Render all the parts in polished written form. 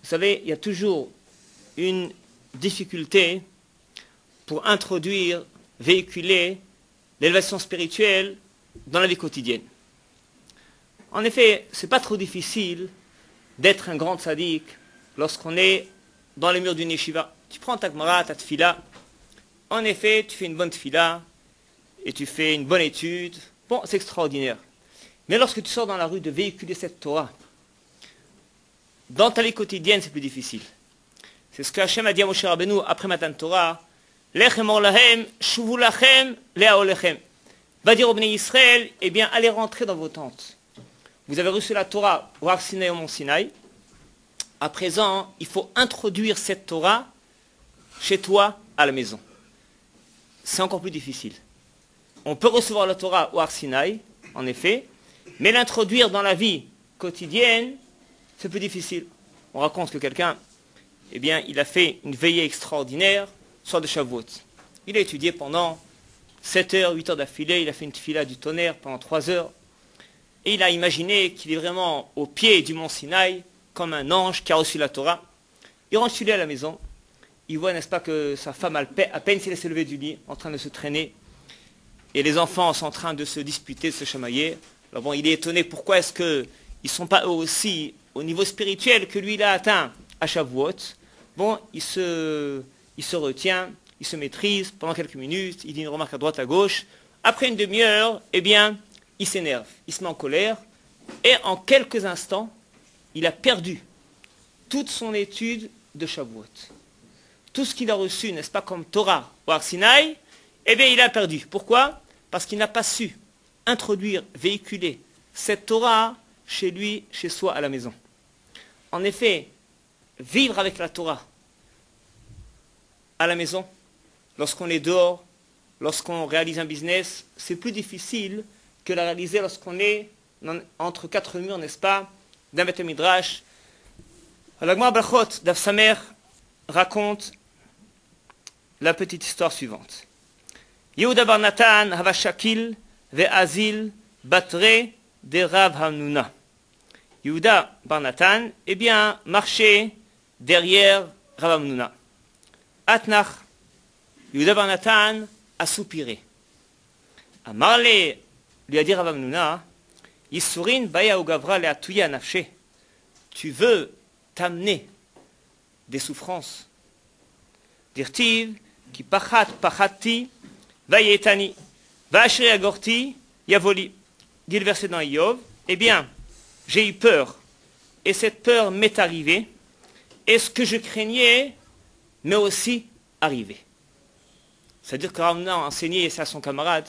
Vous savez, il y a toujours une difficulté pour introduire, véhiculer l'élévation spirituelle dans la vie quotidienne. En effet, ce n'est pas trop difficile d'être un grand tzaddik lorsqu'on est dans les murs d'une yeshiva. Tu prends ta gemara, ta tfila. En effet, tu fais une bonne tfila et tu fais une bonne étude. Bon, c'est extraordinaire. Mais lorsque tu sors dans la rue de véhiculer cette Torah, dans ta vie quotidienne, c'est plus difficile. C'est ce que Hachem a dit à Moshe Rabbeinu après Matan Torah. Lechem or lahem, shuvu lachem, lea olechem. Va dire au Bnei Israël, eh bien, allez rentrer dans vos tentes. Vous avez reçu la Torah au Har Sinaï, au Mont Sinaï. À présent, il faut introduire cette Torah chez toi, à la maison. C'est encore plus difficile. On peut recevoir la Torah au Har Sinaï, en effet, mais l'introduire dans la vie quotidienne, c'est plus difficile. On raconte que quelqu'un, eh bien, il a fait une veillée extraordinaire, soir de Shavuot. Il a étudié pendant 7 heures, 8 heures d'affilée, il a fait une tefila du tonnerre pendant 3 heures, et il a imaginé qu'il est vraiment au pied du mont Sinaï, comme un ange qui a reçu la Torah. Il rentre chez lui à la maison, il voit, n'est-ce pas, que sa femme, à peine s'il s'est levé du lit, en train de se traîner, et les enfants sont en train de se disputer, de se chamailler. Alors bon, il est étonné, pourquoi est-ce qu'ils ne sont pas eux aussi au niveau spirituel que lui il a atteint à Shavuot. Bon, il se retient, il se maîtrise pendant quelques minutes, il dit une remarque à droite, à gauche. Après une demi-heure, eh bien, il s'énerve, il se met en colère, et en quelques instants, il a perdu toute son étude de Shavuot. Tout ce qu'il a reçu, n'est-ce pas, comme Torah ou Har Sinaï, eh bien, il a perdu. Pourquoi? Parce qu'il n'a pas su introduire, véhiculer cette Torah chez lui, chez soi, à la maison. En effet, vivre avec la Torah à la maison, lorsqu'on est dehors, lorsqu'on réalise un business, c'est plus difficile que la réaliser lorsqu'on est entre quatre murs, n'est-ce pas, d'un Beth Midrash. La Gemara Brachot d'Av Samer raconte la petite histoire suivante. Yehuda bar Natan hava shakil ve'azil batre de Rav Hamnuna. Yehuda bar Natan, eh bien, marchait derrière Rav Hamnuna. Atnach, Yehuda bar Natan a soupiré. Amarle, lui a dit Rav Hamnuna, Yisurin baya ugavra le'atuya nafshe. Tu veux t'amener des souffrances. Dirtiv, ki pachati, vayetani, va'ashri agorti, yavoli. Dit le verset dans Iyov, eh bien, j'ai eu peur, et cette peur m'est arrivée, et ce que je craignais m'est aussi arrivé. C'est-à-dire que Rav Hamnuna a enseigné ça à son camarade,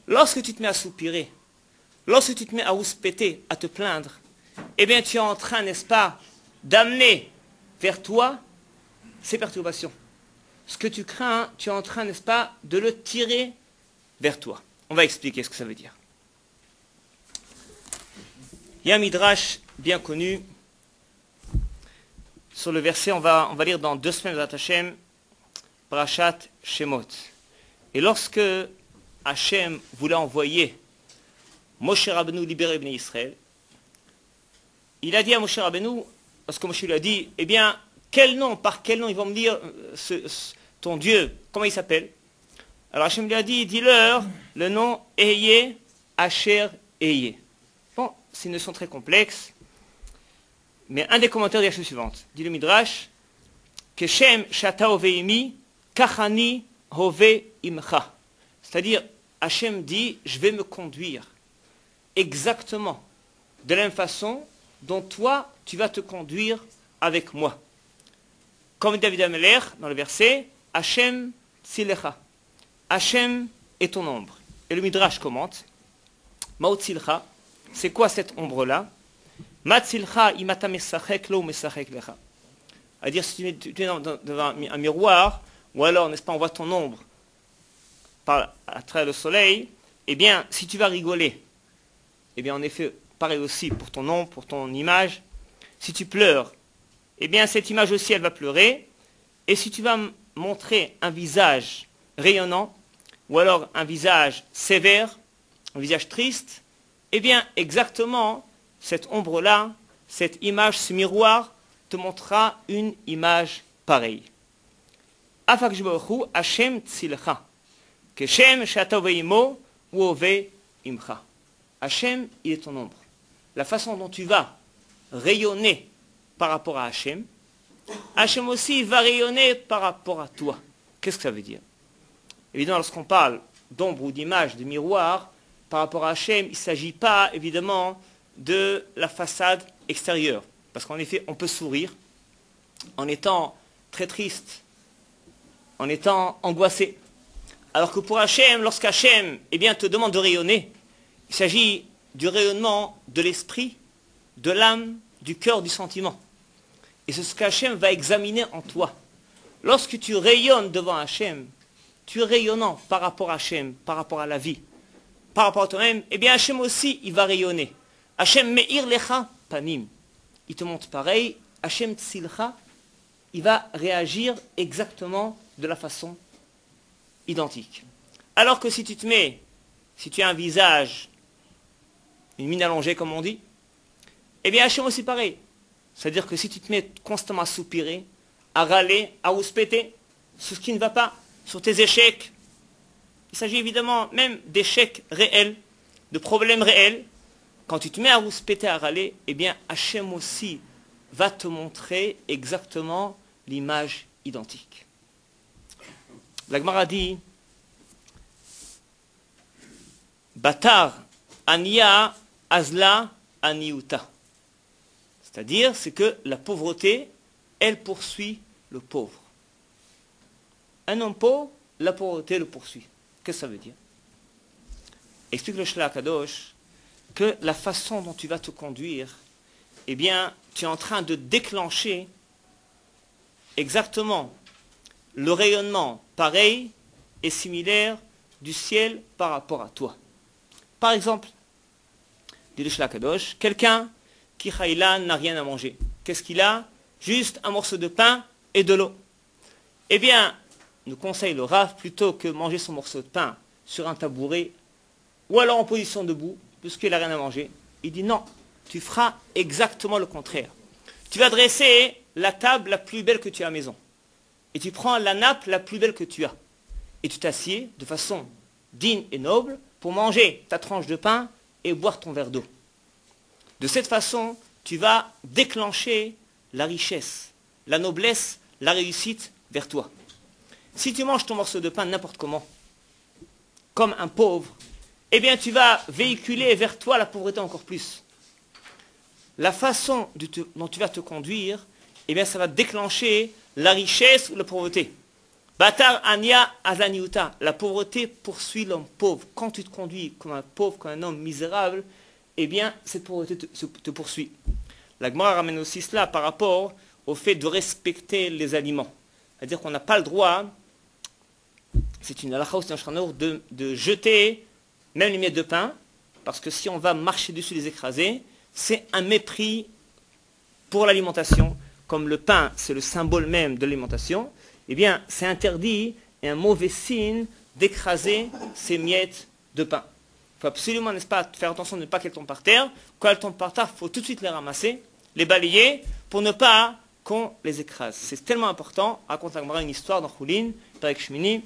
lorsque tu te mets à soupirer, lorsque tu te mets à rouspéter, à te plaindre, eh bien tu es en train, n'est-ce pas, d'amener vers toi ces perturbations. Ce que tu crains, tu es en train, n'est-ce pas, de le tirer vers toi. On va expliquer ce que ça veut dire. Il y a un midrash bien connu sur le verset, on va lire dans 2 semaines de Hashem, Parashat Shemot. Et lorsque Hashem voulait envoyer Moshe Rabbeinu libérer Bnei Israël, il a dit à Moshe Rabbeinu, parce que Moshe lui a dit, eh bien, quel nom, par quel nom ils vont me dire ton Dieu, comment il s'appelle? Alors Hashem lui a dit, dis-leur le nom Eye, Asher, Eye. Bon, c'est une notion très complexe, mais un des commentaires dit la chose suivante. Dit le Midrash, Keshem Shata Oveimi, Kachani Hove Imcha. C'est-à-dire, Hashem dit, je vais me conduire exactement de la même façon dont toi, tu vas te conduire avec moi. Comme David Ameler, dans le verset, Hashem Tzilecha. Hashem est ton ombre. Et le Midrash commente, Ma'ot Tzilcha, c'est quoi cette ombre-là? Ma Tzilcha imata mesachek lo mesachek lecha. C'est-à-dire, si tu es devant un miroir, ou alors, n'est-ce pas, on voit ton ombre à travers le soleil, eh bien, si tu vas rigoler, eh bien, en effet, pareil aussi pour ton ombre, pour ton image. Si tu pleures, eh bien, cette image aussi, elle va pleurer. Et si tu vas montrer un visage rayonnant, ou alors un visage sévère, un visage triste, eh bien, exactement, cette ombre-là, cette image, ce miroir, te montrera une image pareille. Afaksh Baruch Hu, Hashem tzilcha, Keshem she'ata ove imo ou ove imcha. Hashem, il est ton ombre. La façon dont tu vas rayonner par rapport à Hashem, Hashem aussi va rayonner par rapport à toi. Qu'est-ce que ça veut dire? Évidemment, lorsqu'on parle d'ombre ou d'image, de miroir, par rapport à Hashem, il ne s'agit pas, évidemment, de la façade extérieure. Parce qu'en effet, on peut sourire en étant très triste, en étant angoissé. Alors que pour Hashem, lorsqu'Hachem te demande de rayonner, il s'agit du rayonnement de l'esprit, de l'âme, du cœur, du sentiment. Et c'est ce qu'Hachem va examiner en toi. Lorsque tu rayonnes devant Hachem, tu es rayonnant par rapport à Hachem, par rapport à la vie, par rapport à toi-même, Hachem aussi, il va rayonner. Hachem me'ir lecha panim. Il te montre pareil. Hachem tzilcha, il va réagir exactement de la façon identique. Alors que si tu as un visage, une mine allongée comme on dit, Hachem aussi pareil. C'est-à-dire que si tu te mets constamment à soupirer, à râler, à rouspéter sur ce qui ne va pas, sur tes échecs, il s'agit évidemment même d'échecs réels, de problèmes réels. Quand tu te mets à rouspéter, à râler, Hachem aussi va te montrer exactement l'image identique. La Gemara dit Batar ania azla aniuta. C'est-à-dire, c'est que la pauvreté, elle poursuit le pauvre. Un homme pauvre, la pauvreté le poursuit. Qu'est-ce que ça veut dire? Explique le Shlach Kadosh que la façon dont tu vas te conduire, tu es en train de déclencher exactement le rayonnement pareil et similaire du ciel par rapport à toi. Par exemple, dit le Shlach Kadosh, quelqu'un qui n'a rien à manger. Qu'est-ce qu'il a? Juste un morceau de pain et de l'eau. Nous conseille le Rav, plutôt que manger son morceau de pain sur un tabouret, ou alors en position debout, puisqu'il n'a rien à manger, il dit non, tu feras exactement le contraire. Tu vas dresser la table la plus belle que tu as à la maison. Et tu prends la nappe la plus belle que tu as. Et tu t'assieds de façon digne et noble pour manger ta tranche de pain et boire ton verre d'eau. De cette façon, tu vas déclencher la richesse, la noblesse, la réussite vers toi. Si tu manges ton morceau de pain n'importe comment, comme un pauvre, tu vas véhiculer vers toi la pauvreté encore plus. La façon dont tu vas te conduire, ça va déclencher la richesse ou la pauvreté. Batar ania azaniuta. La pauvreté poursuit l'homme pauvre. Quand tu te conduis comme un pauvre, comme un homme misérable, cette pauvreté te poursuit. La Gemara ramène aussi cela par rapport au fait de respecter les aliments. C'est-à-dire qu'on n'a pas le droit, c'est une halakha aussi de jeter même les miettes de pain, parce que si on va marcher dessus, les écraser, c'est un mépris pour l'alimentation. Comme le pain, c'est le symbole même de l'alimentation, c'est interdit et un mauvais signe d'écraser ces miettes de pain. Il faut absolument, n'est-ce pas, faire attention de ne pas qu'elles tombent par terre. Quand elles tombent par terre, il faut tout de suite les ramasser, les balayer, pour ne pas qu'on les écrase. C'est tellement important. Raconte la Gemara une histoire dans Choulin, Perek Shmini,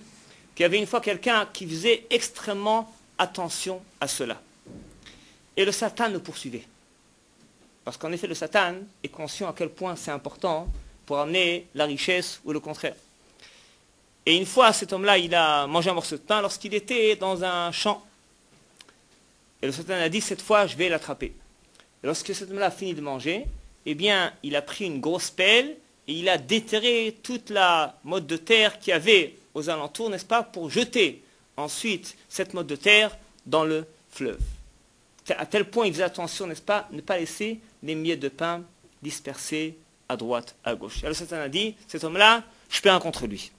qu'il y avait une fois quelqu'un qui faisait extrêmement attention à cela. Et le Satan le poursuivait. Parce qu'en effet, le Satan est conscient à quel point c'est important pour amener la richesse ou le contraire. Et une fois, cet homme-là, il a mangé un morceau de pain lorsqu'il était dans un champ. Et le Satan a dit, cette fois, je vais l'attraper. Et lorsque cet homme-là a fini de manger, il a pris une grosse pelle et il a déterré toute la motte de terre qu'il y avait aux alentours, n'est-ce pas, pour jeter ensuite cette motte de terre dans le fleuve. À tel point, il faisait attention, n'est-ce pas, ne pas laisser les miettes de pain dispersées à droite, à gauche. Et alors Satan a dit, cet homme-là, je peux rien contre lui.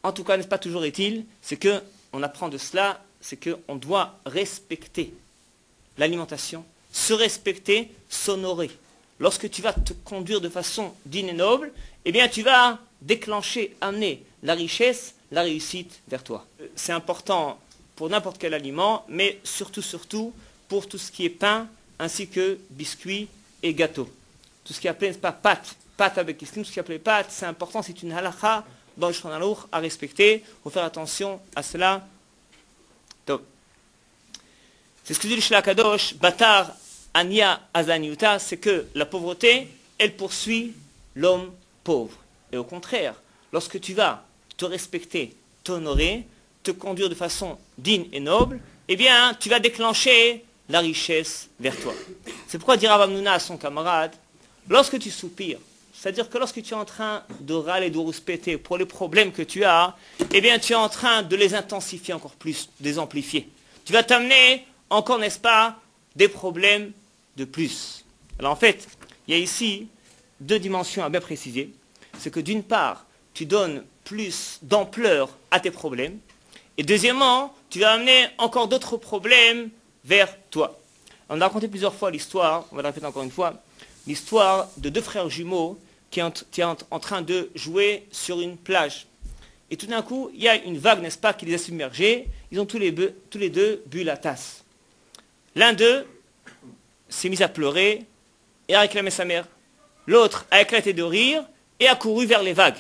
En tout cas, n'est-ce pas, toujours est-il, c'est qu'on apprend de cela, c'est qu'on doit respecter l'alimentation, se respecter, s'honorer. Lorsque tu vas te conduire de façon digne et noble, tu vas déclencher, amener la richesse, la réussite vers toi. C'est important pour n'importe quel aliment, mais surtout pour tout ce qui est pain, ainsi que biscuits et gâteaux. tout ce qui est appelé, n'est-ce pas, pâte avec islim, tout ce qui est appelé pâte, c'est important, c'est une halakha dans le Shulchan Aruch à respecter. Il faut faire attention à cela. Donc, c'est ce que dit le Shlomo Kadosh, Batar Anya Azaniuta, c'est que la pauvreté, elle poursuit l'homme pauvre. Et au contraire, lorsque tu vas te respecter, t'honorer, te conduire de façon digne et noble, eh bien, tu vas déclencher la richesse vers toi. C'est pourquoi dire Rav Hamnouna à son camarade, lorsque tu soupires, c'est-à-dire que lorsque tu es en train de râler, de rouspéter pour les problèmes que tu as, eh bien, tu es en train de les intensifier encore plus, de les amplifier. Tu vas t'amener encore, n'est-ce pas, des problèmes de plus. Alors en fait, il y a ici deux dimensions à bien préciser. C'est que d'une part, tu donnes plus d'ampleur à tes problèmes. Et deuxièmement, tu vas amener encore d'autres problèmes vers toi. On a raconté plusieurs fois l'histoire, on va la répéter encore une fois, l'histoire de deux frères jumeaux qui sont en train de jouer sur une plage. Et tout d'un coup, il y a une vague, n'est-ce pas, qui les a submergés. Ils ont tous les deux bu la tasse. L'un d'eux s'est mis à pleurer et a réclamé sa mère. L'autre a éclaté de rire et a couru vers les vagues.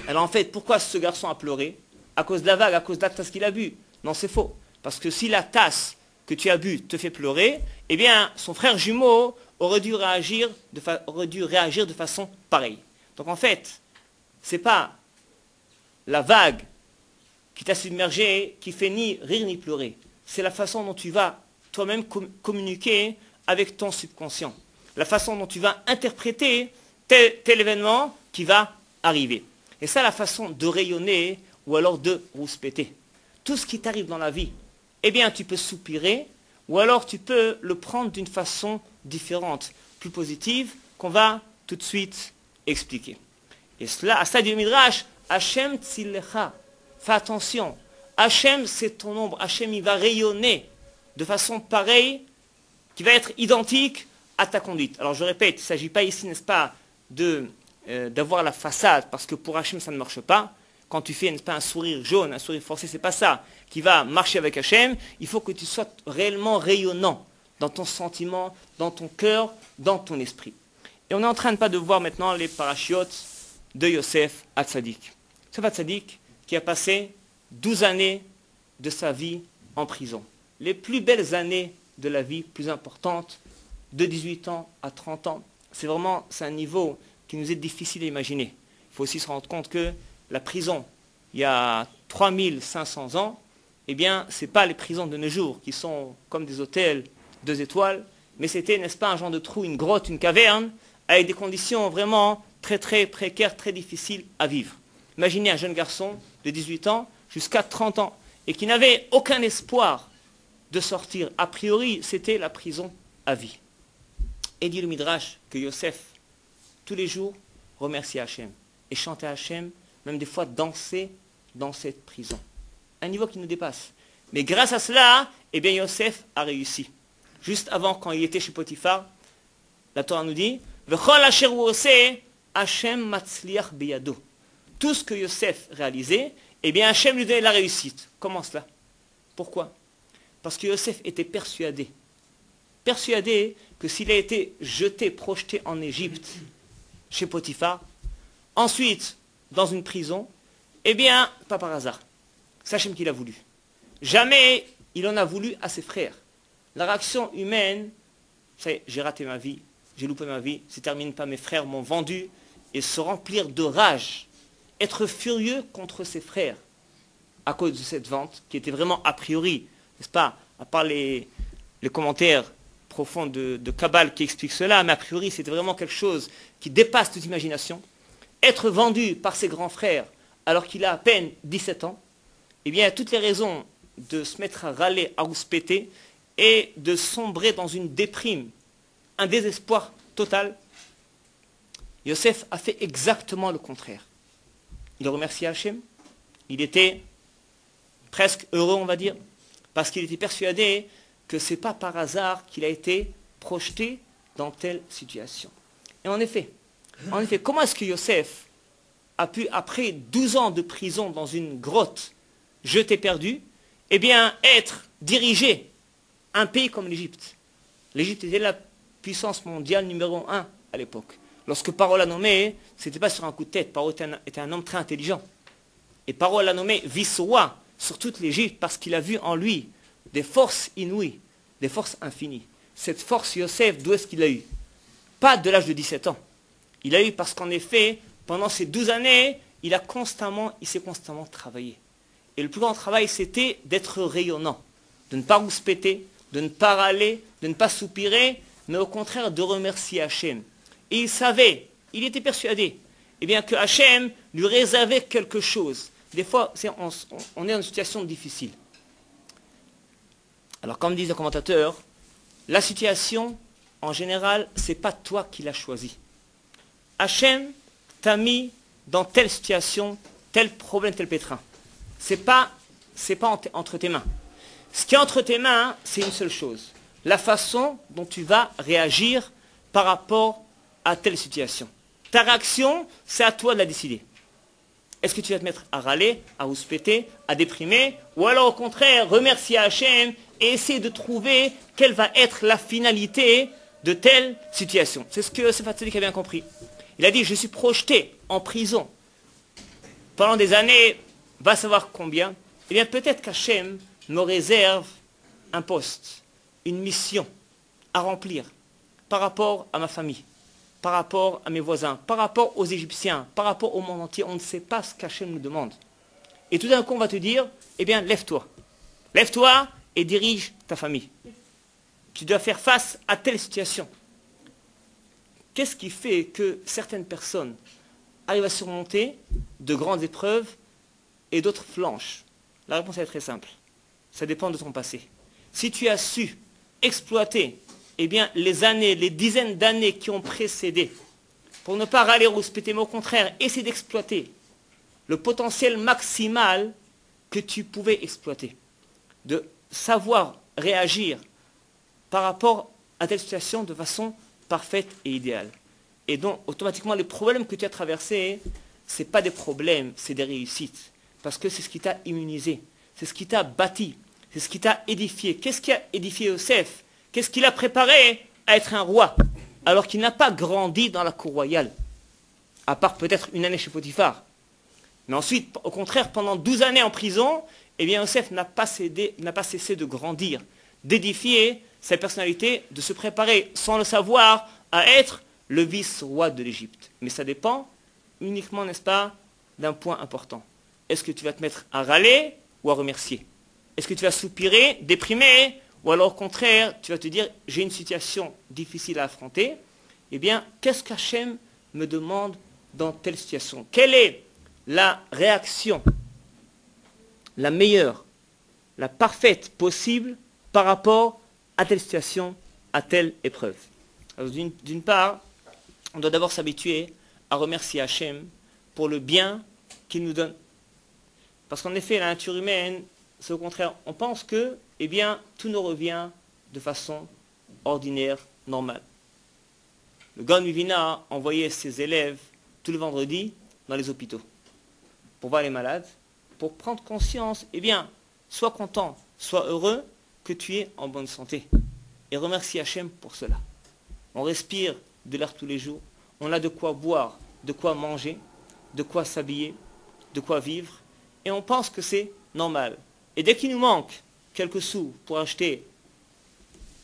Alors en fait, pourquoi ce garçon a pleuré? À cause de la vague, à cause de la tasse qu'il a bu? Non, c'est faux. Parce que si la tasse que tu as bu te fait pleurer, eh bien, son frère jumeau aurait dû réagir de façon pareille. Donc en fait, ce n'est pas la vague qui t'a submergé qui fait ni rire ni pleurer. C'est la façon dont tu vas toi-même communiquer avec ton subconscient. La façon dont tu vas interpréter tel événement qui va arriver. Et ça, la façon de rayonner ou alors de rouspéter. Tout ce qui t'arrive dans la vie, eh bien, tu peux soupirer ou alors tu peux le prendre d'une façon différente, plus positive, qu'on va tout de suite expliquer. Et cela, à ça dit le Midrash, Hachem Tzillecha. Fais attention. Hachem, c'est ton ombre. Hachem, il va rayonner de façon pareille, qui va être identique à ta conduite. Alors je répète, il ne s'agit pas ici, n'est-ce pas, d'avoir la façade, parce que pour Hachem, ça ne marche pas. Quand tu fais, n'est-ce pas, un sourire jaune, un sourire forcé, ce n'est pas ça qui va marcher avec Hachem. Il faut que tu sois réellement rayonnant dans ton sentiment, dans ton cœur, dans ton esprit. Et on est en train de voir maintenant les parachiotes de Yosef Hatzadik. Yosef Hatzadik qui a passé 12 années de sa vie en prison. Les plus belles années de la vie, plus importantes, de 18 ans à 30 ans. C'est un niveau qui nous est difficile à imaginer. Il faut aussi se rendre compte que la prison, il y a 3500 ans, eh bien, ce n'est pas les prisons de nos jours qui sont comme des hôtels 2 étoiles, mais c'était, n'est-ce pas, un genre de trou, une grotte, une caverne, avec des conditions vraiment très très précaires, très difficiles à vivre. Imaginez un jeune garçon de 18 ans jusqu'à 30 ans et qui n'avait aucun espoir de sortir. A priori, c'était la prison à vie. Et dit le Midrash que Yosef, tous les jours, remerciait Hachem et chantait Hachem, même des fois danser dans cette prison. Un niveau qui nous dépasse. Mais grâce à cela, eh bien Yosef a réussi. Juste avant, quand il était chez Potiphar, la Torah nous dit V'chol asher hu oseh, Hachem matzliach biyado. Tout ce que Yosef réalisait, eh bien Hachem lui donnait la réussite. Comment cela? Pourquoi? Parce que Yosef était persuadé que s'il a été jeté, projeté en Égypte, chez Potiphar, ensuite dans une prison, eh bien, pas par hasard. C'est Hachem qui l'a voulu. Jamais il en a voulu à ses frères. La réaction humaine, c'est j'ai raté ma vie, j'ai loupé ma vie, c'est terminé pas, mes frères m'ont vendu, et se remplir de rage, être furieux contre ses frères à cause de cette vente, qui était vraiment a priori, n'est-ce pas, à part les commentaires profonds de Kabbale qui expliquent cela, mais a priori c'était vraiment quelque chose qui dépasse toute imagination. Être vendu par ses grands frères alors qu'il a à peine 17 ans, eh bien il y a toutes les raisons de se mettre à râler, à rouspéter, et de sombrer dans une déprime, un désespoir total. Yosef a fait exactement le contraire. Il remerciait Hachem, il était presque heureux, on va dire, parce qu'il était persuadé que ce n'est pas par hasard qu'il a été projeté dans telle situation. Et en effet, comment est-ce que Yosef a pu, après 12 ans de prison dans une grotte, jeté perdu, eh bien, être dirigé un pays comme l'Égypte? L'Égypte était puissance mondiale numéro 1 à l'époque. Lorsque Paro l'a nommé, ce n'était pas sur un coup de tête. Paro était un homme très intelligent. Et Paro l'a nommé vice-roi sur toute l'Égypte parce qu'il a vu en lui des forces inouïes, des forces infinies. Cette force, Yosef, d'où est-ce qu'il l'a eu? Pas de l'âge de 17 ans. Il a eu parce qu'en effet, pendant ces 12 années, il s'est constamment travaillé. Et le plus grand travail, c'était d'être rayonnant, de ne pas rouspéter, de ne pas râler, de ne pas soupirer, mais au contraire de remercier Hachem. Et il savait, il était persuadé, eh bien, que Hachem lui réservait quelque chose. Des fois, on est dans une situation difficile. Alors, comme disent les commentateurs, la situation, en général, ce n'est pas toi qui l'as choisi. Hachem t'a mis dans telle situation, tel problème, tel pétrin. C'est pas entre tes mains. Ce qui est entre tes mains, c'est une seule chose. La façon dont tu vas réagir par rapport à telle situation. Ta réaction, c'est à toi de la décider. Est-ce que tu vas te mettre à râler, à rouspéter, à déprimer, ou alors au contraire, remercier Hachem et essayer de trouver quelle va être la finalité de telle situation. C'est ce que Sefat Tzadik a bien compris. Il a dit, je suis projeté en prison pendant des années, va savoir combien. Eh bien, peut-être qu'Hachem me réserve un poste, une mission à remplir par rapport à ma famille, par rapport à mes voisins, par rapport aux Égyptiens, par rapport au monde entier. On ne sait pas ce qu'Hachem nous demande. Et tout d'un coup, on va te dire, eh bien, lève-toi. Lève-toi et dirige ta famille. Tu dois faire face à telle situation. Qu'est-ce qui fait que certaines personnes arrivent à surmonter de grandes épreuves et d'autres flanchent? La réponse est très simple. Ça dépend de ton passé. Si tu as su exploiter eh bien, les années, les dizaines d'années qui ont précédé, pour ne pas râler ou rouspéter, mais au contraire, essayer d'exploiter le potentiel maximal que tu pouvais exploiter, de savoir réagir par rapport à telle situation de façon parfaite et idéale. Et donc, automatiquement, les problèmes que tu as traversés, ce n'est pas des problèmes, c'est des réussites. Parce que c'est ce qui t'a immunisé, c'est ce qui t'a bâti, c'est ce qui t'a édifié. Qu'est-ce qui a édifié Yosef? Qu'est-ce qu'il a préparé à être un roi, alors qu'il n'a pas grandi dans la cour royale, à part peut-être une année chez Potiphar. Mais ensuite, au contraire, pendant 12 années en prison, eh bien, Yosef n'a pas cessé de grandir, d'édifier sa personnalité, de se préparer, sans le savoir, à être le vice-roi de l'Égypte. Mais ça dépend uniquement, n'est-ce pas, d'un point important. Est-ce que tu vas te mettre à râler ou à remercier? Est-ce que tu vas soupirer, déprimer, ou alors au contraire, tu vas te dire, j'ai une situation difficile à affronter, eh bien, qu'est-ce qu'Hachem me demande dans telle situation? Quelle est la réaction la meilleure, la parfaite possible par rapport à telle situation, à telle épreuve? Alors, d'une part, on doit d'abord s'habituer à remercier Hachem pour le bien qu'il nous donne. Parce qu'en effet, la nature humaine, c'est au contraire, on pense que, eh bien, tout nous revient de façon ordinaire, normale. Le Gaon Mivina envoyait ses élèves tous les vendredis dans les hôpitaux pour voir les malades, pour prendre conscience, eh bien, sois content, sois heureux que tu es en bonne santé. Et remercie Hachem pour cela. On respire de l'air tous les jours, on a de quoi boire, de quoi manger, de quoi s'habiller, de quoi vivre, et on pense que c'est normal. Et dès qu'il nous manque quelques sous pour acheter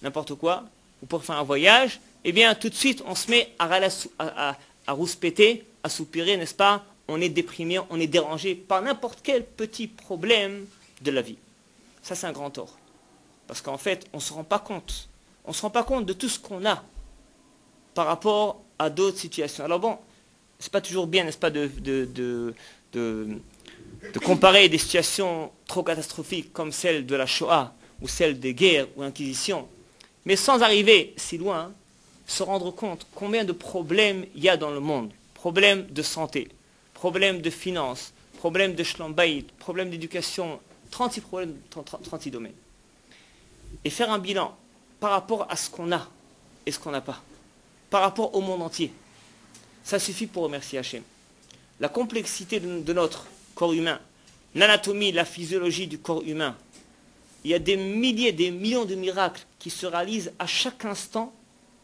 n'importe quoi, ou pour faire un voyage, eh bien tout de suite on se met à rouspéter, à soupirer, n'est-ce pas? On est déprimé, on est dérangé par n'importe quel petit problème de la vie. Ça c'est un grand tort. Parce qu'en fait, on ne se rend pas compte. On ne se rend pas compte de tout ce qu'on a par rapport à d'autres situations. Alors bon, c'est pas toujours bien, n'est-ce pas, de comparer des situations trop catastrophiques comme celle de la Shoah ou celle des guerres ou l'inquisition, mais sans arriver si loin, se rendre compte combien de problèmes il y a dans le monde. Problèmes de santé, problèmes de finances, problèmes de shlambaït, problèmes d'éducation, 36 problèmes, 36 domaines. Et faire un bilan par rapport à ce qu'on a et ce qu'on n'a pas, par rapport au monde entier. Ça suffit pour remercier Hachem. La complexité de notre corps humain, l'anatomie, la physiologie du corps humain, il y a des milliers, des millions de miracles qui se réalisent à chaque instant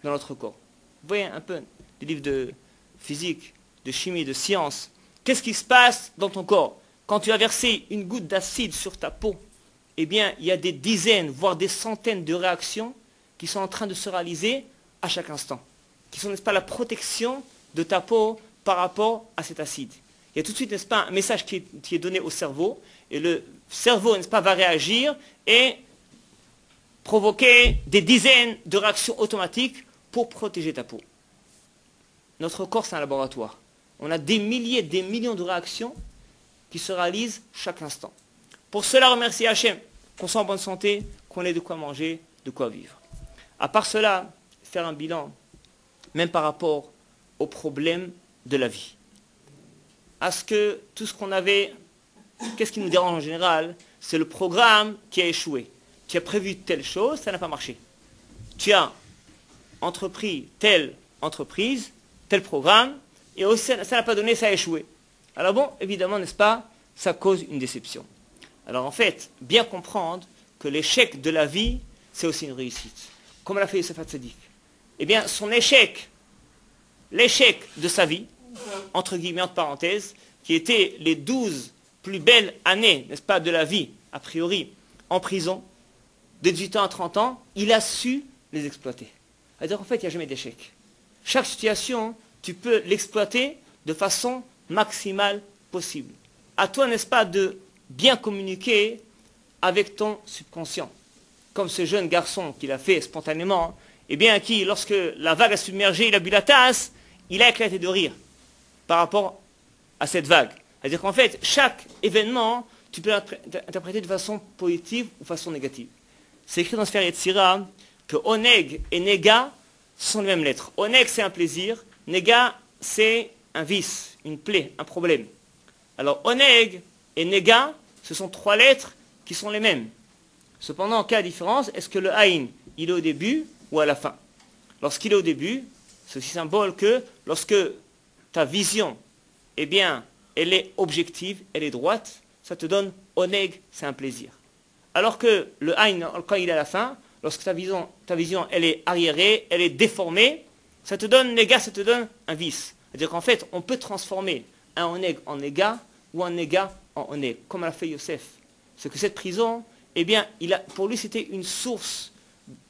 dans notre corps. Vous voyez un peu des livres de physique, de chimie, de science. Qu'est-ce qui se passe dans ton corps? Quand tu as versé une goutte d'acide sur ta peau, eh bien, il y a des dizaines, voire des centaines de réactions qui sont en train de se réaliser à chaque instant, qui sont, n'est-ce pas, la protection de ta peau par rapport à cet acide. Il y a tout de suite, n'est-ce pas, un message qui est donné au cerveau, et le cerveau, n'est-ce pas, va réagir et provoquer des dizaines de réactions automatiques pour protéger ta peau. Notre corps, c'est un laboratoire. On a des milliers, des millions de réactions qui se réalisent chaque instant. Pour cela, remercier Hachem, qu'on soit en bonne santé, qu'on ait de quoi manger, de quoi vivre. À part cela, faire un bilan, même par rapport aux problèmes de la vie. Est-ce que tout ce qu'on avait, qu'est-ce qui nous dérange en général? C'est le programme qui a échoué. Tu as prévu telle chose, ça n'a pas marché. Tu as entrepris telle entreprise, tel programme, et aussi ça n'a pas donné, ça a échoué. Alors bon, évidemment, n'est-ce pas, ça cause une déception. Alors en fait, bien comprendre que l'échec de la vie, c'est aussi une réussite. Comme l'a fait Yosef Hatzadik. Eh bien, son échec, l'échec de sa vie, entre guillemets, entre parenthèses, qui étaient les 12 plus belles années, n'est-ce pas, de la vie, a priori, en prison, de 18 ans à 30 ans, il a su les exploiter. C'est-à-dire, en fait, il n'y a jamais d'échec. Chaque situation, tu peux l'exploiter de façon maximale possible. À toi, n'est-ce pas, de bien communiquer avec ton subconscient. Comme ce jeune garçon qui l'a fait spontanément, eh bien, qui, lorsque la vague a submergé, il a bu la tasse, il a éclaté de rire par rapport à cette vague. C'est-à-dire qu'en fait, chaque événement, tu peux l'interpréter de façon positive ou de façon négative. C'est écrit dans Sefer Yetzira que Oneg et Nega sont les mêmes lettres. Oneg, c'est un plaisir. Nega, c'est un vice, une plaie, un problème. Alors, Oneg et Nega, ce sont 3 lettres qui sont les mêmes. Cependant, quelle différence? Est-ce que le Aïn, il est au début ou à la fin? Lorsqu'il est au début, c'est aussi symbole que lorsque ta vision, eh bien, elle est objective, elle est droite, ça te donne Oneg, c'est un plaisir. Alors que le Aïn, quand il est à la fin, lorsque ta vision, elle est arriérée, elle est déformée, ça te donne Nega, ça te donne un vice. C'est-à-dire qu'en fait, on peut transformer un Oneg en Nega ou un Nega en Oneg, comme l'a fait Yosef. C'est que cette prison, eh bien, pour lui, c'était une source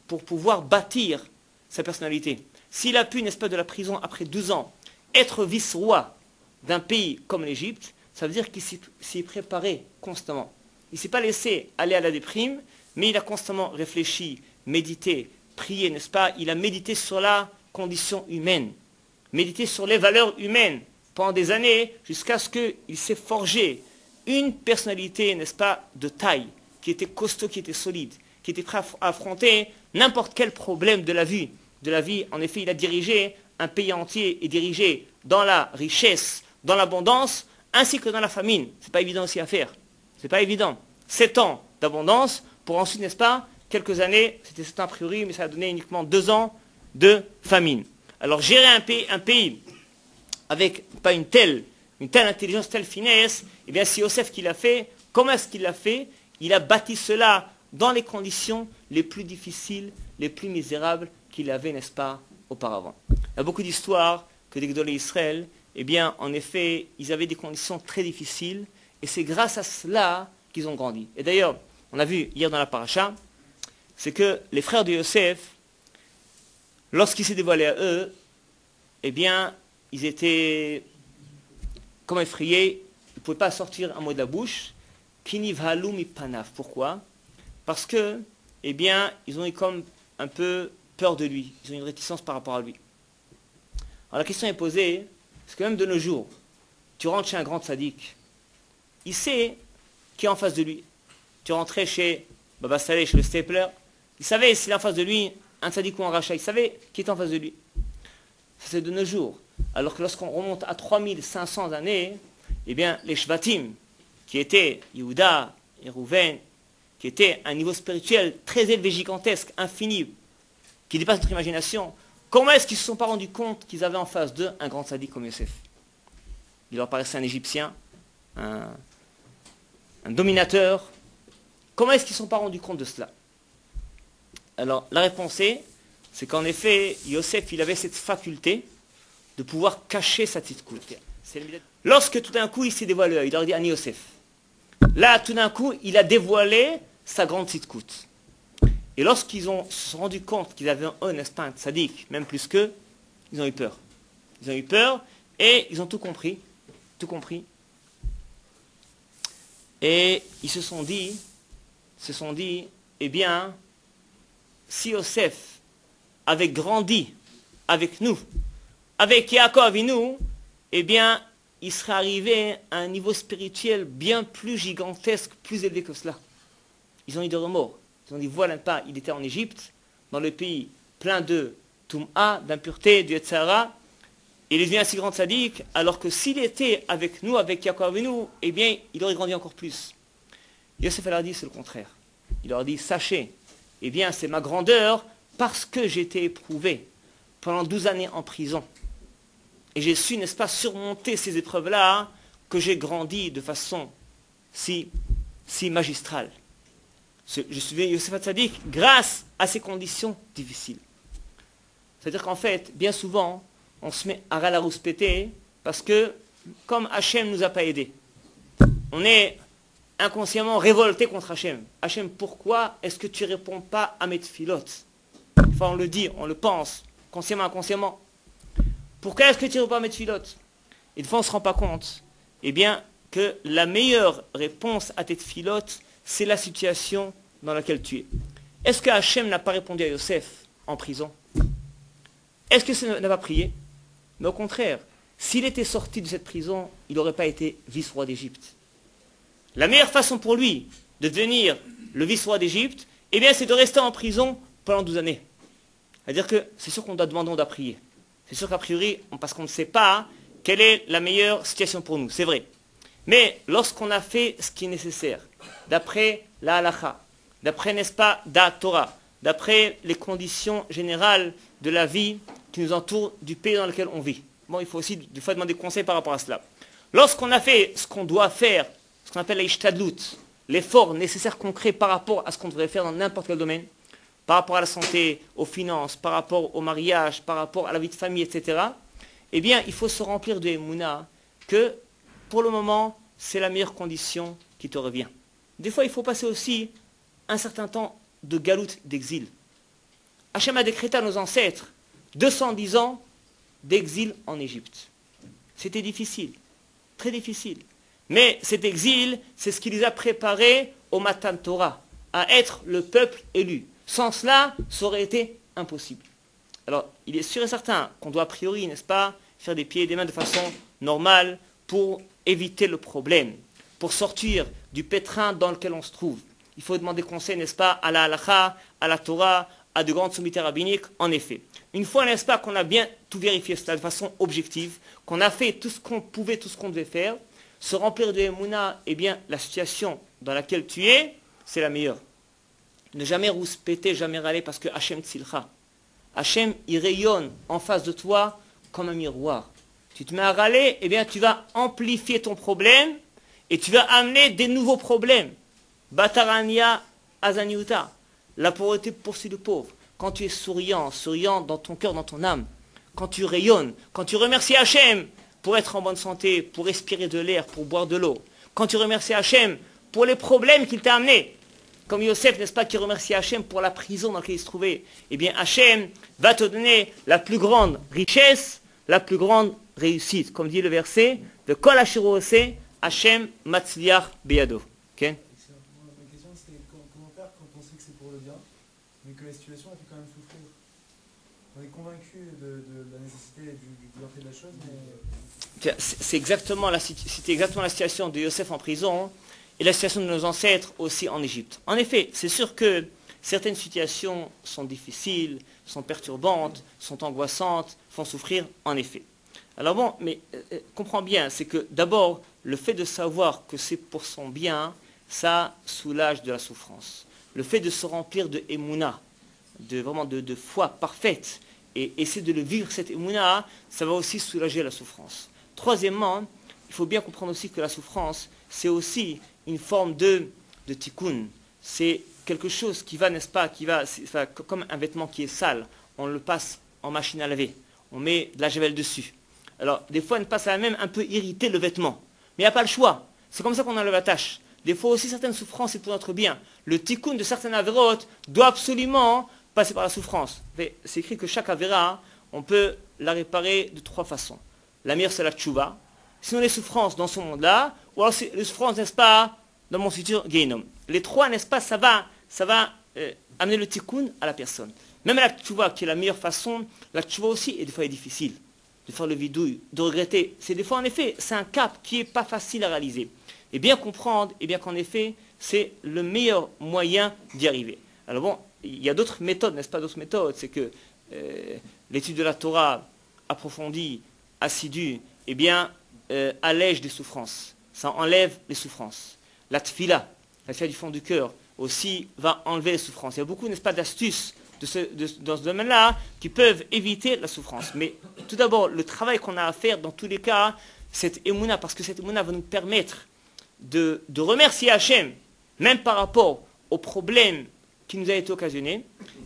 pour pouvoir bâtir sa personnalité. S'il a pu, n'est-ce pas, de la prison après 12 ans, être vice-roi d'un pays comme l'Égypte, ça veut dire qu'il s'y préparait constamment. Il ne s'est pas laissé aller à la déprime, mais il a constamment réfléchi, médité, prié, n'est-ce pas? Il a médité sur la condition humaine, médité sur les valeurs humaines pendant des années, jusqu'à ce qu'il s'est forgé une personnalité, n'est-ce pas, de taille, qui était costaud, qui était solide, qui était prêt à affronter n'importe quel problème de la vie. En effet, il a dirigé un pays entier et dirigé dans la richesse, dans l'abondance, ainsi que dans la famine. Ce n'est pas évident aussi à faire. C'est pas évident. 7 ans d'abondance, pour ensuite, n'est-ce pas, quelques années, c'était 7 ans a priori, mais ça a donné uniquement 2 ans de famine. Alors gérer un pays avec pas une telle intelligence, telle finesse, eh bien c'est Yosef qui l'a fait. Comment est-ce qu'il l'a fait? Il a bâti cela dans les conditions les plus difficiles, les plus misérables qu'il avait, n'est-ce pas, auparavant. Il y a beaucoup d'histoires que des Gdolé Israël, eh bien, en effet, ils avaient des conditions très difficiles, et c'est grâce à cela qu'ils ont grandi. Et d'ailleurs, on a vu hier dans la paracha, c'est que les frères de Yosef, lorsqu'ils s'est dévoilé à eux, eh bien, ils étaient comme effrayés, ils ne pouvaient pas sortir un mot de la bouche. Kinivhalu mi panav. Pourquoi? Parce que, eh bien, ils ont eu comme un peu peur de lui. Ils ont une réticence par rapport à lui. Alors la question est posée, parce que même de nos jours, tu rentres chez un grand tzaddik, il sait qui est en face de lui. Tu rentrais chez Baba Saleh, chez le Stapler, il savait s'il est en face de lui un tzaddik ou un rachat, il savait qui est en face de lui. Ça c'est de nos jours. Alors que lorsqu'on remonte à 3500 années, eh bien, les Shvatim, qui étaient Yehuda et Rouven, qui étaient à un niveau spirituel très élevé, gigantesque, infini, qui dépasse notre imagination, comment est-ce qu'ils ne se sont pas rendus compte qu'ils avaient en face d'eux un grand tzaddik comme Yosef? Il leur paraissait un Égyptien, un dominateur. Comment est-ce qu'ils ne se sont pas rendus compte de cela? Alors, la réponse est, c'est qu'en effet, Yosef, il avait cette faculté de pouvoir cacher sa tzidkout. Lorsque tout d'un coup, il s'est dévoilé, il leur dit Ani Yosef. Là, tout d'un coup, il a dévoilé sa grande tzidkout. Et lorsqu'ils se sont rendus compte qu'ils avaient un instinct sadique, même plus qu'eux, ils ont eu peur. Ils ont eu peur et ils ont tout compris. Tout compris. Et ils se sont dit, eh bien, si Yosef avait grandi avec nous, avec Yaakov Avinu, eh bien, il serait arrivé à un niveau spirituel bien plus gigantesque, plus élevé que cela. Ils ont eu des remords. Ils ont dit, voilà pas, il était en Égypte, dans le pays plein de Toum'a, d'impureté, du Yetzara, il est devenu un si grand sadique, alors que s'il était avec nous, avec Yaakov Avinu, eh bien, il aurait grandi encore plus. Yosef leur a dit, c'est le contraire. Il leur a dit, sachez, eh bien, c'est ma grandeur parce que j'ai été éprouvé pendant 12 années en prison. Et j'ai su, n'est-ce pas, surmonter ces épreuves-là, que j'ai grandi de façon si magistrale. Je suis Yosef Hatzadik grâce à ces conditions difficiles. C'est-à-dire qu'en fait, bien souvent, on se met à la rouspéter parce que, comme Hachem ne nous a pas aidés, on est inconsciemment révolté contre Hachem. Hachem, pourquoi est-ce que tu ne réponds pas à mes tfilotes? Enfin, on le dit, on le pense, consciemment, inconsciemment. Pourquoi est-ce que tu ne réponds pas à mes tfilotes? Et des fois, on ne se rend pas compte, eh bien, que la meilleure réponse à tes tfilotes, c'est la situation dans laquelle tu es. Est-ce que Hachem n'a pas répondu à Yosef en prison? Est-ce que ça n'a pas prié? Mais au contraire, s'il était sorti de cette prison, il n'aurait pas été vice-roi d'Égypte. La meilleure façon pour lui de devenir le vice-roi d'Égypte, eh bien, c'est de rester en prison pendant 12 années. C'est-à-dire que c'est sûr qu'on doit demander, on doit prier. C'est sûr qu'a priori, parce qu'on ne sait pas quelle est la meilleure situation pour nous, c'est vrai. Mais lorsqu'on a fait ce qui est nécessaire, d'après la halakha, d'après, n'est-ce pas, da Torah, d'après les conditions générales de la vie qui nous entoure, du pays dans lequel on vit. Bon, il faut aussi des fois demander conseil par rapport à cela. Lorsqu'on a fait ce qu'on doit faire, ce qu'on appelle l'ishtadlut, l'effort nécessaire concret par rapport à ce qu'on devrait faire dans n'importe quel domaine, par rapport à la santé, aux finances, par rapport au mariage, par rapport à la vie de famille, etc., eh bien, il faut se remplir de Emouna que, pour le moment, c'est la meilleure condition qui te revient. Des fois, il faut passer aussi un certain temps de galoute, d'exil. Hachem a décrété à nos ancêtres 210 ans d'exil en Égypte. C'était difficile, très difficile. Mais cet exil, c'est ce qui les a préparés au Matan Torah, à être le peuple élu. Sans cela, ça aurait été impossible. Alors, il est sûr et certain qu'on doit a priori, n'est-ce pas, faire des pieds et des mains de façon normale pour éviter le problème, pour sortir du pétrin dans lequel on se trouve. Il faut demander conseil, n'est-ce pas, à la halakha, à la Torah, à de grandes sommités rabbiniques, en effet. Une fois, n'est-ce pas, qu'on a bien tout vérifié cela de façon objective, qu'on a fait tout ce qu'on pouvait, tout ce qu'on devait faire, se remplir de Emouna, eh bien, la situation dans laquelle tu es, c'est la meilleure. Ne jamais rouspéter, jamais râler, parce que Hachem tzilcha. Hachem, il rayonne en face de toi comme un miroir. Tu te mets à râler, eh bien, tu vas amplifier ton problème et tu vas amener des nouveaux problèmes. Batarania azaniuta. La pauvreté poursuit le pauvre. Quand tu es souriant, souriant dans ton cœur, dans ton âme, quand tu rayonnes, quand tu remercies Hachem pour être en bonne santé, pour respirer de l'air, pour boire de l'eau, quand tu remercies Hachem pour les problèmes qu'il t'a amenés, comme Yosef, n'est-ce pas, qui remercie Hachem pour la prison dans laquelle il se trouvait, eh bien Hachem va te donner la plus grande richesse, la plus grande réussite. Comme dit le verset, de Kol Ashirose, Hachem Matzliach Beyado. Okay? Ma question c'est comment faire quand on sait que c'est pour le bien, mais que la situation a fait quand même souffrir. On est convaincu de la nécessité du bienfait de la chose, mais... C'est exactement la situation de Yosef en prison, et la situation de nos ancêtres aussi en Égypte. En effet, c'est sûr que certaines situations sont difficiles, sont perturbantes, sont angoissantes, font souffrir, en effet. Alors bon, mais comprends bien, c'est que d'abord, le fait de savoir que c'est pour son bien, ça soulage de la souffrance. Le fait de se remplir de Emouna, vraiment de foi parfaite, et essayer de le vivre, cette Emouna, ça va aussi soulager la souffrance. Troisièmement, il faut bien comprendre aussi que la souffrance, c'est aussi une forme de tikkun. C'est quelque chose qui va, n'est-ce pas, comme un vêtement qui est sale. on le passe en machine à laver. On met de la javel dessus. Alors, des fois, une passe à la même un peu irriter le vêtement. Mais il n'y a pas le choix. C'est comme ça qu'on enlève la tâche. Des fois aussi, certaines souffrances, c'est pour notre bien. Le tikkun de certaines avérotes doit absolument passer par la souffrance. C'est écrit que chaque avéra, on peut la réparer de 3 façons. La meilleure, c'est la tchouva. Sinon, les souffrances dans ce monde-là, ou alors les souffrances, n'est-ce pas, dans mon futur Gehinom. Les 3, n'est-ce pas, ça va amener le tikkun à la personne. Même la tchouva, qui est la meilleure façon, la tchouva aussi, et des fois, est difficile. De faire le vidouille, de regretter. C'est des fois, en effet, c'est un cap qui n'est pas facile à réaliser. Et bien comprendre, et bien qu'en effet, c'est le meilleur moyen d'y arriver. Alors bon, il y a d'autres méthodes, n'est-ce pas, d'autres méthodes. C'est que l'étude de la Torah approfondie, assidue, eh bien, allège des souffrances. Ça enlève les souffrances. La tfila du fond du cœur, aussi va enlever les souffrances. Il y a beaucoup, n'est-ce pas, d'astuces dans ce domaine-là qui peuvent éviter la souffrance. Mais tout d'abord, le travail qu'on a à faire dans tous les cas, cette émouna, parce que cette émouna va nous permettre de remercier Hachem, même par rapport au problème qui nous a été occasionné,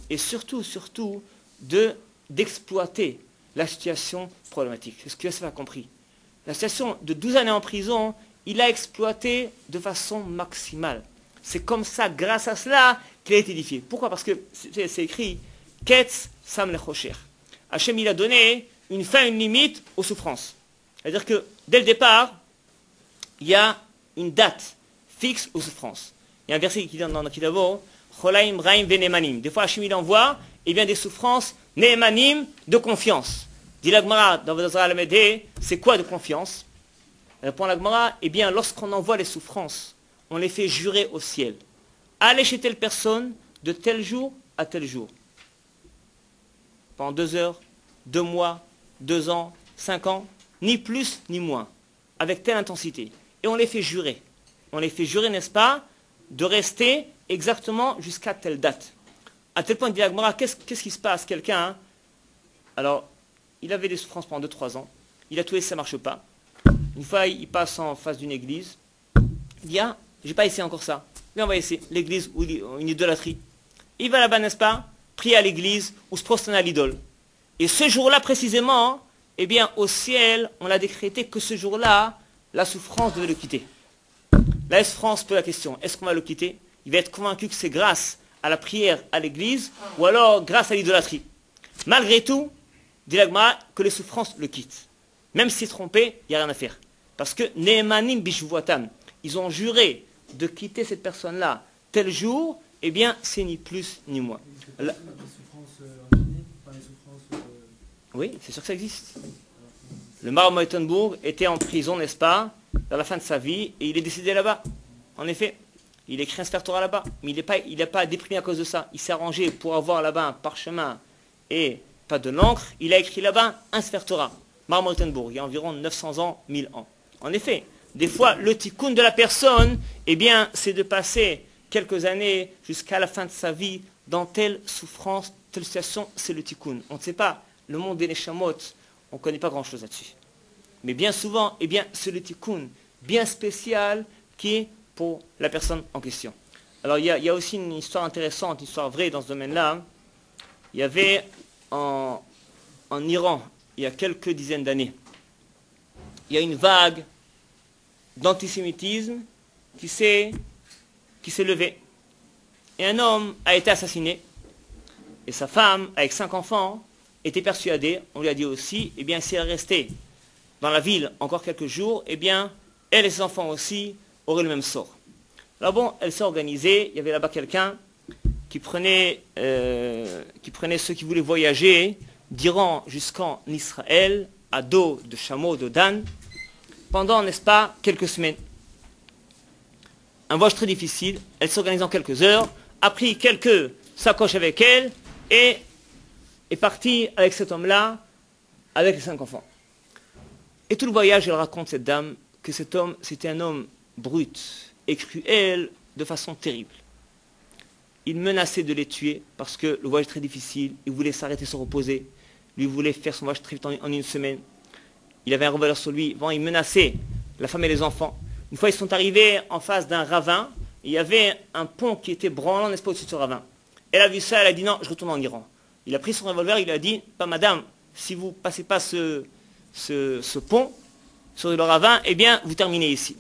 et surtout, d'exploiter la situation problématique. C'est ce que Yosef a compris. La situation de 12 années en prison, il a exploité de façon maximale. C'est comme ça, grâce à cela, qu'il a été édifié. Pourquoi? Parce que c'est écrit Ketz Sam Lechocher. Hachem, il a donné une fin, une limite aux souffrances. C'est-à-dire que dès le départ, il y a une date fixe aux souffrances. Il y a un verset qui dit dans Kitavo, Cholaim Raim Venemanim. Des fois, Hachem, il envoie, et bien des souffrances, Nehemanim, de confiance. Dit la Gemara dans Vodazara Alamedé, c'est quoi de confiance? Répond la Gemara, eh bien, lorsqu'on envoie les souffrances, on les fait jurer au ciel. Allez chez telle personne, de tel jour à tel jour. Pendant 2 heures, 2 mois, 2 ans, 5 ans, ni plus ni moins, avec telle intensité. Et on les fait jurer. On les fait jurer, n'est-ce pas, de rester exactement jusqu'à telle date. À tel point, dit la Gemara, qu'est-ce qui se passe? Quelqu'un, alors, il avait des souffrances pendant 2-3 ans, il a tout essayé, ça ne marche pas. Une fois, il passe en face d'une église, il dit, ah, j'ai pas essayé encore ça. Mais on va essayer l'église ou une idolâtrie. Il va là-bas, n'est-ce pas, prier à l'église ou se prosterner à l'idole. Et ce jour-là, précisément, eh bien, au ciel, on a décrété que ce jour-là, la souffrance devait le quitter. La souffrance pose la question, est-ce qu'on va le quitter? Il va être convaincu que c'est grâce à la prière à l'église ou alors grâce à l'idolâtrie. Malgré tout, dit la Gemara, que les souffrances le quittent. Même s'il est trompé, il n'y a rien à faire. Parce que Nehemanim Bishvuatam, ils ont juré de quitter cette personne-là tel jour, eh bien, c'est ni plus ni moins. Les souffrances infinies, pas les souffrances... Oui, c'est sûr que ça existe. Le Maharal Meutenbourg était en prison, n'est-ce pas, vers la fin de sa vie, et il est décédé là-bas. En effet, il écrit un Sefer Torah là-bas, mais il n'est pas déprimé à cause de ça. Il s'est arrangé pour avoir là-bas un parchemin et pas de l'encre. Il a écrit là-bas un Sefer Torah. Maharal Meutenbourg, il y a environ 900 ans, 1000 ans. En effet, des fois, le tikkun de la personne, eh bien, c'est de passer quelques années jusqu'à la fin de sa vie dans telle souffrance, telle situation, c'est le tikkun. On ne sait pas, le monde des neshamot, on ne connaît pas grand-chose là-dessus. Mais bien souvent, eh bien, c'est le tikkun bien spécial qui est pour la personne en question. Alors, il y a aussi une histoire intéressante, une histoire vraie dans ce domaine-là. Il y avait en Iran, il y a quelques dizaines d'années, il y a une vague d'antisémitisme qui s'est levée. Et un homme a été assassiné. Et sa femme, avec 5 enfants, était persuadée, on lui a dit aussi, eh bien, si elle restait dans la ville encore quelques jours, eh bien, elle et ses enfants aussi auraient le même sort. Alors bon, elle s'est organisée, il y avait là-bas quelqu'un qui prenait ceux qui voulaient voyager d'Iran jusqu'en Israël, à dos de chameaux, de Dan, pendant, n'est-ce pas, quelques semaines. Un voyage très difficile, elle s'organise en quelques heures, a pris quelques sacoches avec elle et est partie avec cet homme-là, avec les 5 enfants. Et tout le voyage, elle raconte, cette dame, que cet homme, c'était un homme brut et cruel de façon terrible. Il menaçait de les tuer parce que le voyage est très difficile, il voulait s'arrêter, se reposer, lui voulait faire son voyage très vite en une semaine. Il avait un revolver sur lui, bon, il menaçait la femme et les enfants. Une fois, ils sont arrivés en face d'un ravin, et il y avait un pont qui était branlant, n'est-ce pas, au-dessus de ce ravin. Elle a vu ça, elle a dit non, je retourne en Iran. Il a pris son revolver, il lui a dit, pas madame, si vous ne passez pas ce pont sur le ravin, eh bien, vous terminez ici.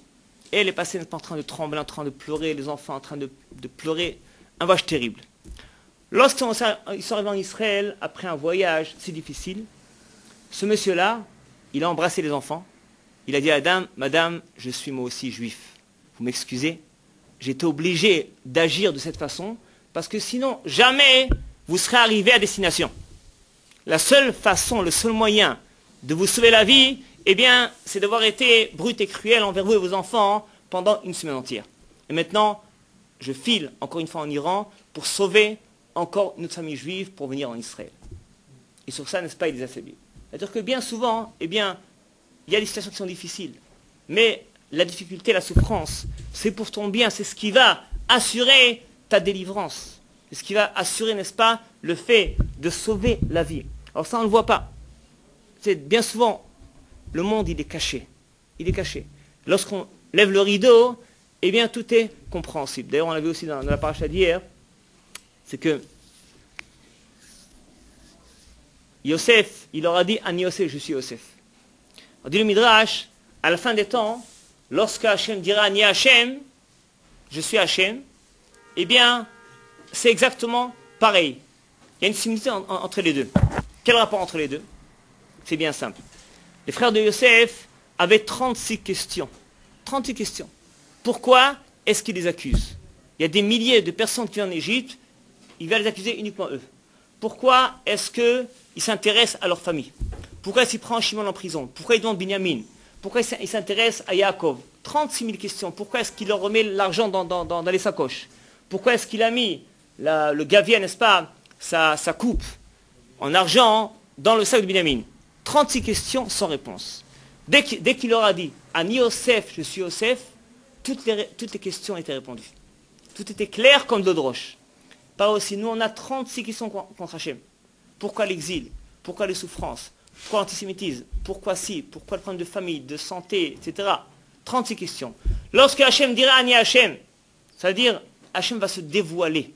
Et elle est passée en train de trembler, en train de pleurer, les enfants en train de pleurer, un voyage terrible. Lorsqu'ils sont arrivés en Israël, après un voyage si difficile, ce monsieur-là, il a embrassé les enfants, il a dit à la dame, madame, je suis moi aussi juif, vous m'excusez, j'ai été obligé d'agir de cette façon, parce que sinon, jamais vous serez arrivé à destination. La seule façon, le seul moyen de vous sauver la vie, eh bien, c'est d'avoir été brut et cruel envers vous et vos enfants pendant une semaine entière. Et maintenant, je file encore une fois en Iran pour sauver encore notre famille juive pour venir en Israël. Et sur ça, n'est-ce pas, il les affaiblit. C'est-à-dire que bien souvent, eh bien, il y a des situations qui sont difficiles. Mais la difficulté, la souffrance, c'est pour ton bien, c'est ce qui va assurer ta délivrance. C'est ce qui va assurer, n'est-ce pas, le fait de sauver la vie. Alors ça, on ne le voit pas. C'est bien souvent, le monde, il est caché. Il est caché. Lorsqu'on lève le rideau, eh bien, tout est compréhensible. D'ailleurs, on l'a vu aussi dans la paracha d'hier, c'est que Yosef, il leur a dit, Ani Yosef, je suis Yosef. On dit le Midrash, à la fin des temps, lorsque Hachem dira Ani Hachem, je suis Hachem, eh bien, c'est exactement pareil. Il y a une similitude entre les deux. Quel rapport entre les deux? C'est bien simple. Les frères de Yosef avaient 36 questions. 36 questions. Pourquoi est-ce qu'ils les accusent? Il y a des milliers de personnes qui vivent en Égypte, il va les accuser uniquement eux. Pourquoi est-ce qu'ils s'intéressent à leur famille? Pourquoi est-ce qu'il prend Shimon en prison? Pourquoi il demande Binyamin? Pourquoi il s'intéresse à Yaakov? 36 000 questions. Pourquoi est-ce qu'il leur remet l'argent dans les sacoches? Pourquoi est-ce qu'il a mis le gavier, n'est-ce pas, sa coupe en argent dans le sac de Binyamin? 36 questions sans réponse. Dès qu'il leur a dit « Ani Yosef, je suis Yosef », toutes les questions étaient répondues. Tout était clair comme de l'eau de roche. Par aussi, nous on a 36 questions contre Hachem. Pourquoi l'exil? Pourquoi les souffrances? Pourquoi l'antisémitisme? Pourquoi si? Pourquoi le problème de famille, de santé, etc. 36 questions. Lorsque Hachem dira Ani Hachem, ça veut dire Hachem va se dévoiler.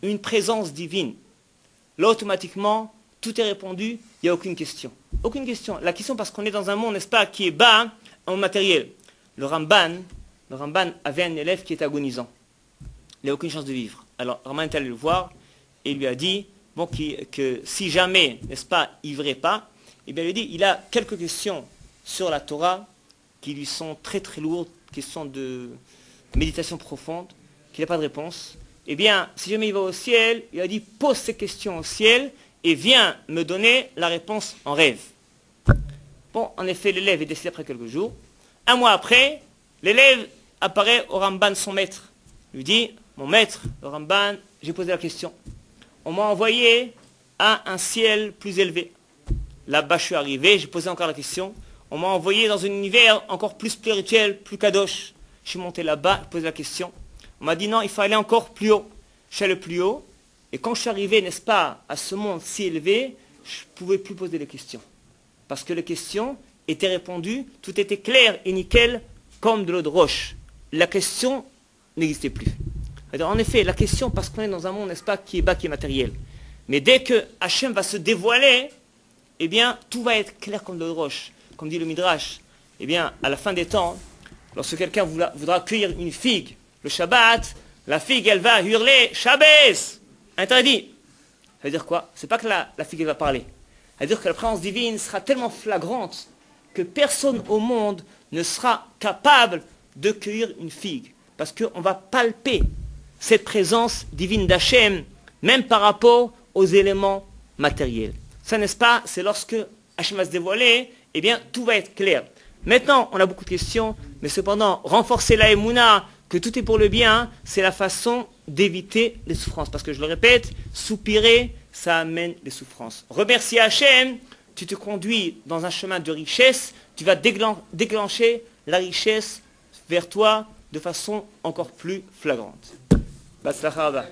Une présence divine. Là, automatiquement, tout est répondu, il n'y a aucune question. Aucune question. La question, parce qu'on est dans un monde, n'est-ce pas, qui est bas en matériel. Le Ramban avait un élève qui est agonisant. Il n'a aucune chance de vivre. Alors, Ramban est allé le voir et il lui a dit bon, que si jamais, n'est-ce pas, il ne vivrait pas, eh bien, il lui dit il a quelques questions sur la Torah qui lui sont très très lourdes, questions de méditation profonde, qu'il n'a pas de réponse. Eh bien, si jamais il va au ciel, il a dit pose ces questions au ciel et viens me donner la réponse en rêve. Bon, en effet, l'élève est décédé après quelques jours. Un mois après, l'élève apparaît au Ramban, son maître. Il lui dit, mon maître, le Ramban, j'ai posé la question. On m'a envoyé à un ciel plus élevé. Là-bas, je suis arrivé, j'ai posé encore la question. On m'a envoyé dans un univers encore plus spirituel, plus kadosh. Je suis monté là-bas, j'ai posé la question. On m'a dit non, il faut aller encore plus haut. Je suis allé plus haut. Et quand je suis arrivé, n'est-ce pas, à ce monde si élevé, je ne pouvais plus poser les questions. Parce que les questions étaient répondues, tout était clair et nickel, comme de l'eau de roche. La question n'existait plus. Alors, en effet, la question, parce qu'on est dans un monde, n'est-ce pas, qui est bas, qui est matériel. Mais dès que Hachem va se dévoiler, eh bien, tout va être clair comme de l'eau de roche. Comme dit le Midrash, eh bien, à la fin des temps, lorsque quelqu'un voudra cueillir une figue, le Shabbat, la figue, elle va hurler « Shabbos !» Interdit. Ça veut dire quoi? C'est pas que la figue elle va parler. Ça veut dire que la présence divine sera tellement flagrante que personne au monde ne sera capable de cueillir une figue. Parce qu'on va palper cette présence divine d'Hachem, même par rapport aux éléments matériels. Ça, n'est-ce pas? C'est lorsque Hachem va se dévoiler, eh bien, tout va être clair. Maintenant, on a beaucoup de questions, mais cependant, renforcer la émouna, que tout est pour le bien, c'est la façon d'éviter les souffrances. Parce que je le répète, soupirer, ça amène les souffrances. Remercier Hachem, tu te conduis dans un chemin de richesse, tu vas déclencher la richesse vers toi de façon encore plus flagrante. Batzlacha Rabba.